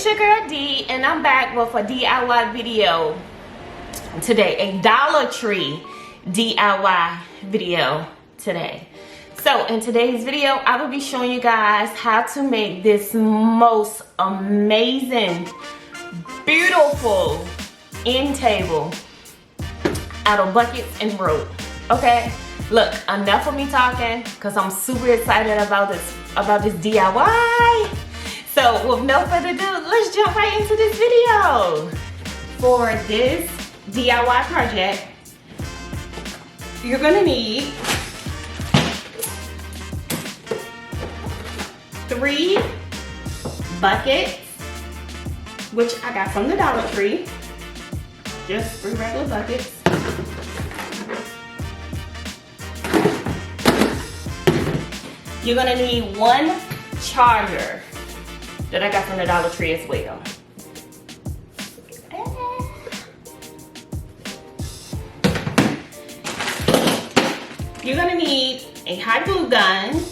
it's your girl D, and I'm back with a DIY video today, a Dollar Tree DIY video today. So in today's video, I will be showing you guys how to make this most amazing, beautiful end table out of buckets and rope. Okay, look, enough of me talking because I'm super excited about this DIY. So with no further ado, let's jump right into this video. For this DIY project, you're gonna need 3 buckets, which I got from the Dollar Tree. Just 3 regular buckets. You're gonna need 1 charger that I got from the Dollar Tree as well. You're gonna need a hot glue gun,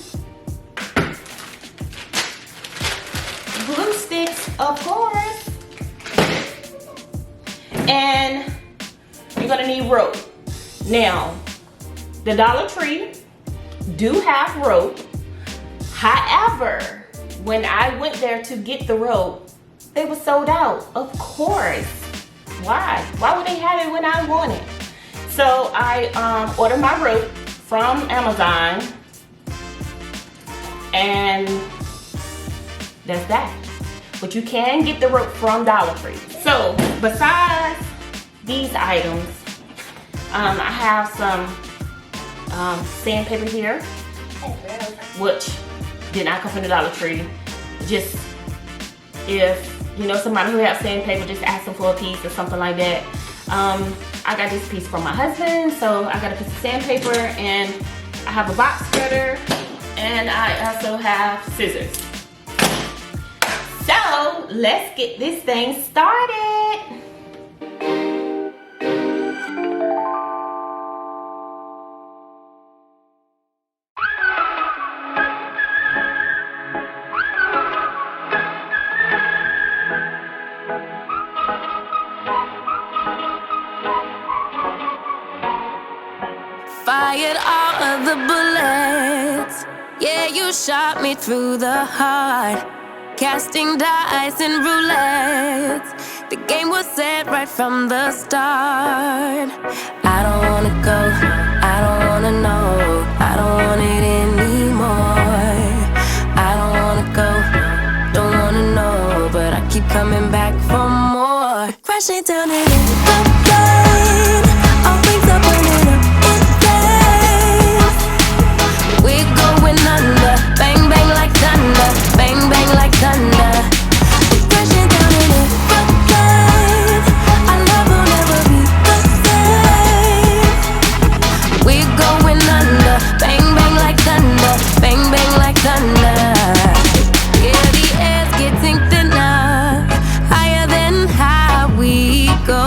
glue sticks, of course, and you're gonna need rope. Now, the Dollar Tree do have rope. However, when I went there to get the rope, they were sold out, of course. Why? Why would they have it when I want it? So I ordered my rope from Amazon, and that's that. But you can get the rope from Dollar Tree. So besides these items, I have some sandpaper here, which did not come from the Dollar Tree. Just if you know somebody who has sandpaper, just ask them for a piece or something like that. I got this piece from my husband, so I got a piece of sandpaper, and I have a box cutter, and I also have scissors. So let's get this thing started. Fired all of the bullets. Yeah, you shot me through the heart. Casting dice and roulette. The game was set right from the start. I don't wanna go, I don't wanna know, I don't want it anymore. I don't wanna go, don't wanna know, but I keep coming back for more. Crashing down and in the rain. All things are burning up. We're going under, bang bang like thunder, bang bang like thunder. We're crashing down in it again. Our love will never be the same. We're going under, bang bang like thunder, bang bang like thunder. Yeah, the air's getting thinner, higher than high we go.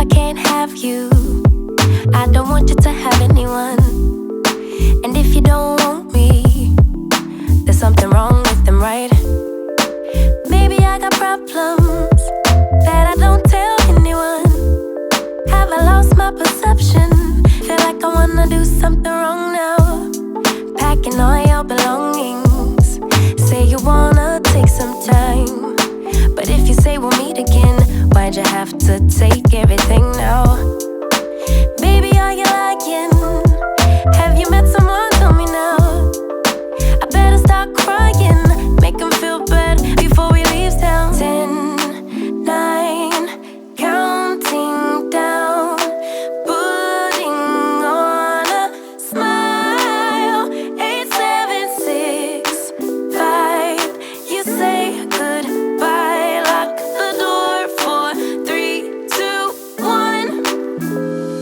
I can't have you, I don't want you to have anyone. And if you don't want me, there's something wrong with them, right? Maybe I got problems that I don't tell anyone. Have I lost my perception? Feel like I wanna do something wrong now. Packing all your belongings, say you wanna take some time. But if you say we'll meet again, why'd you have to take everything now? Baby, are you lying? Have you met someone? Tell me now. I better start crying, make him feel bad before we leave town. 10, 9, counting down, putting on a smile. 8, 7, 6, 5. You say goodbye, lock the door for 3, 2, 1,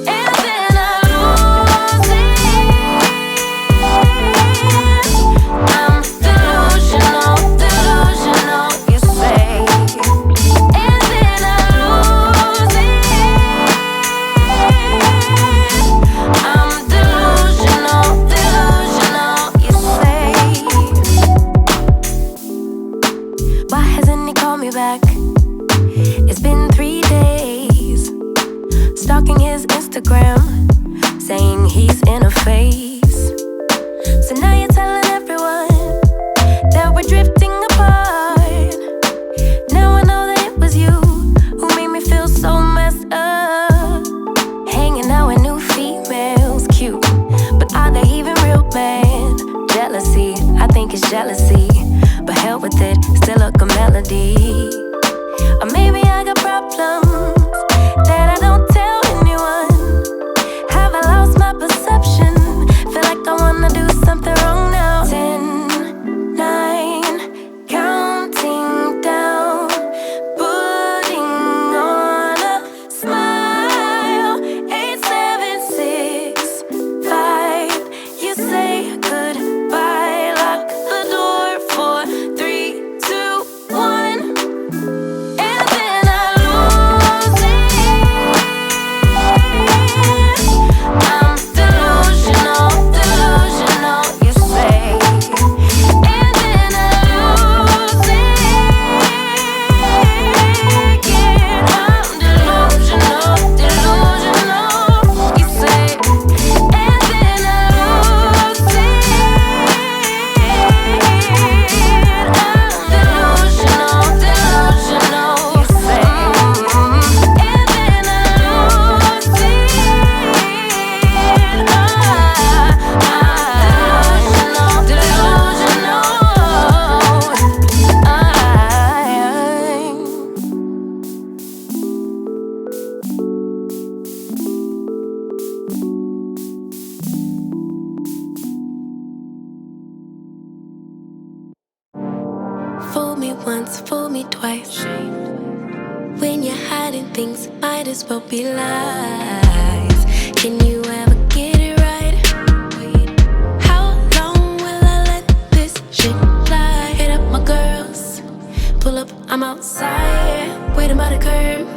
and then I lose it. I'm delusional, delusional, you say, and then I lose it. I'm delusional, delusional, you say. Why hasn't he called me back? It's been 3 days. Stalking his Instagram, saying he's in a phase. So now you're telling everyone that we're drifting apart. Now I know that it was you who made me feel so messed up. Hanging out with new females, cute, but are they even real, man? Jealousy, I think it's jealousy, but hell with it, still a good melody. Or maybe I got problems that I don't tell anyone. Have I lost my perception? Feel like I wanna do something wrong now. 10, 9, counting down, putting on a smile. 8, 7, 6, 5. You say goodbye, lock the door for 3, 2, 1, and then I lose it. I'm delusional, delusional, you say, and then I lose it. Yeah, I'm delusional, delusional, you say, and then I lose it. I'm delusional, delusional, you say, and then I lose it. I'm delusional, Fool me once, fool me twice. When you're hiding things, might as well be lies. Can you ever get it right? How long will I let this shit fly? Hit up my girls, pull up, I'm outside, waiting by the curb.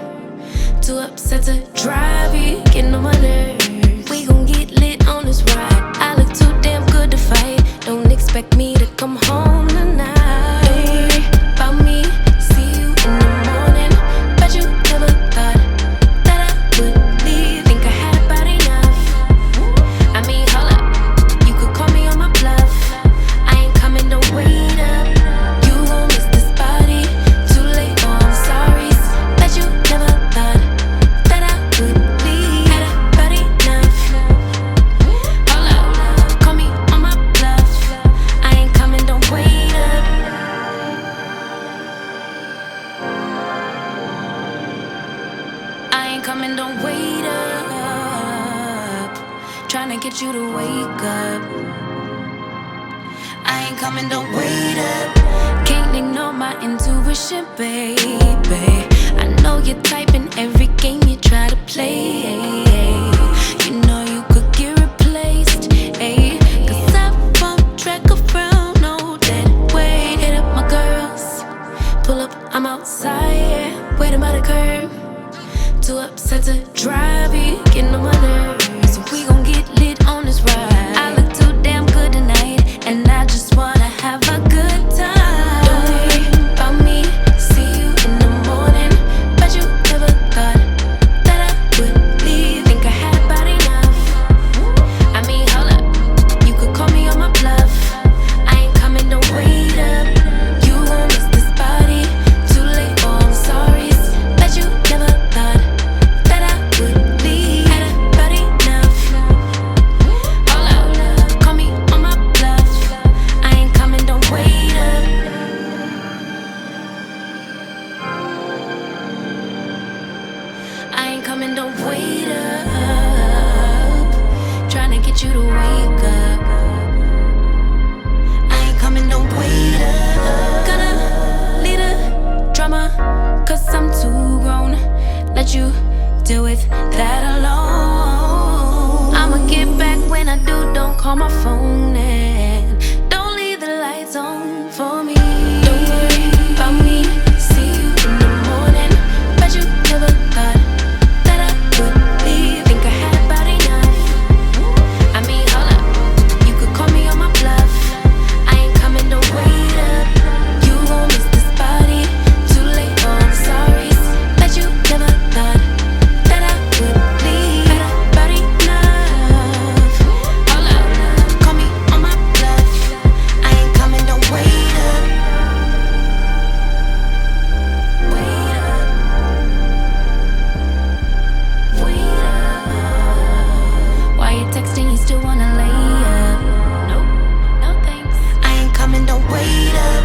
Too upset to drive, you getting on my nerves. We gon' get lit on this ride. I look too damn good to fight. Don't expect me to come home tonight. About me, see you in the morning. Bet you never thought that I would leave. Think I had about enough. I mean, hold up, you could call me on my bluff. I ain't coming, don't wait up. You gon' miss this body. Too late, oh I'm sorry. Bet you never thought that I would leave. Had about enough. Hold up, call me on my bluff. I ain't coming, don't wait up. I ain't coming, don't wait up. Tryna get you to wake up. I ain't coming, don't wait up. Can't ignore my intuition, baby. I know you're typing every game you try to play. You know you could get replaced, ayy. Cause I won't track around, no dead weight. Hit up my girls, pull up, I'm outside, waiting by the curb. Too set to drive it, getting on my nerves. So we gon' get lit on this ride. I look too damn good tonight, and I just wanna have a good time. Don't worry about me, see you in the morning. Bet you never thought that I would leave. Think I had about enough. I mean, hold up, you could call me on my bluff. I ain't coming, don't wait up. You gon' miss this body. Too late, oh I'm sorry. Bet you never thought that I would leave. Had about enough. Hold up, call me on my bluff. I ain't coming, don't wait up. I ain't coming, don't wait up. Tryna get you to wake up. I ain't coming, don't wait up. Gonna lead a drama, cause I'm too grown. Let you deal with that alone. I'ma get back when I do, don't call my phone and don't leave the lights on for me. Don't worry about me, see you in the morning. Bet you never thought that I would leave. Think I had about enough. I mean, hold up, you could call me on my bluff. I ain't coming, don't wait up. You gon' miss this body. Too late, oh I'm sorry. Bet you never thought that I would leave. Had about enough. Hold up, call me on my bluff. I ain't coming, don't wait up. Wait up. Wait up. Why you texting? You still wanna lay up? Nope, no thanks. I ain't coming, don't wait up.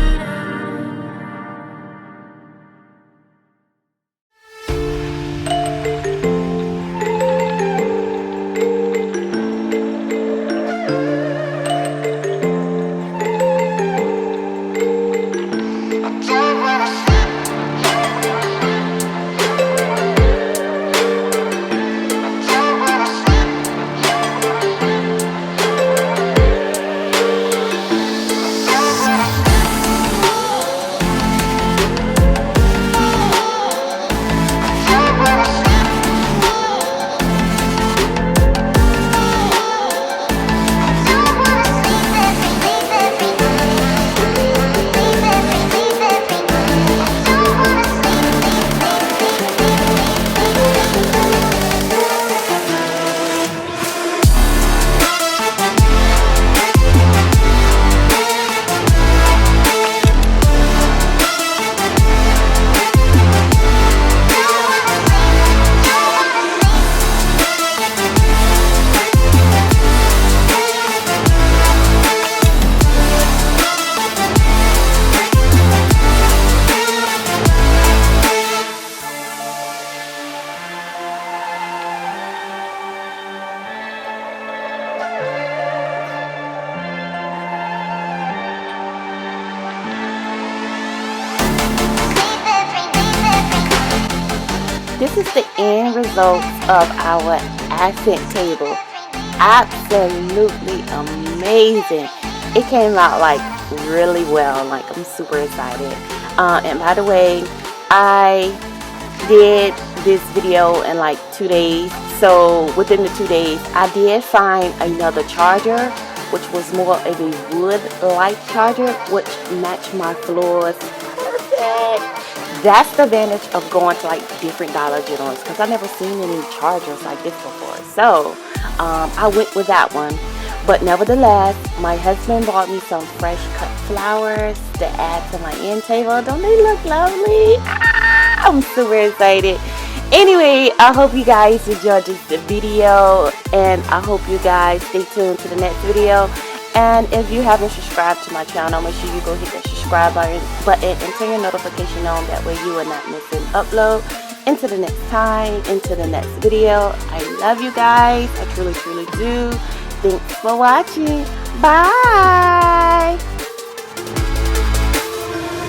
This is the end result of our accent table. Absolutely amazing. It came out like really well. Like, I'm super excited. And by the way, I did this video in like 2 days. So within the 2 days, I did find another charger, which was more of a wood-like charger, which matched my floors perfect. That's the advantage of going to like different Dollar Generals, because I've never seen any chargers like this before. So I went with that one. But nevertheless, my husband bought me some fresh cut flowers to add to my end table. Don't they look lovely? I'm super excited. Anyway, I hope you guys enjoyed this video, and I hope you guys stay tuned to the next video. And if you haven't subscribed to my channel, make sure you go hit that subscribe button and turn your notification on. That way you will not miss an upload. Until the next time, into the next video. I love you guys. I truly, truly do. Thanks for watching. Bye.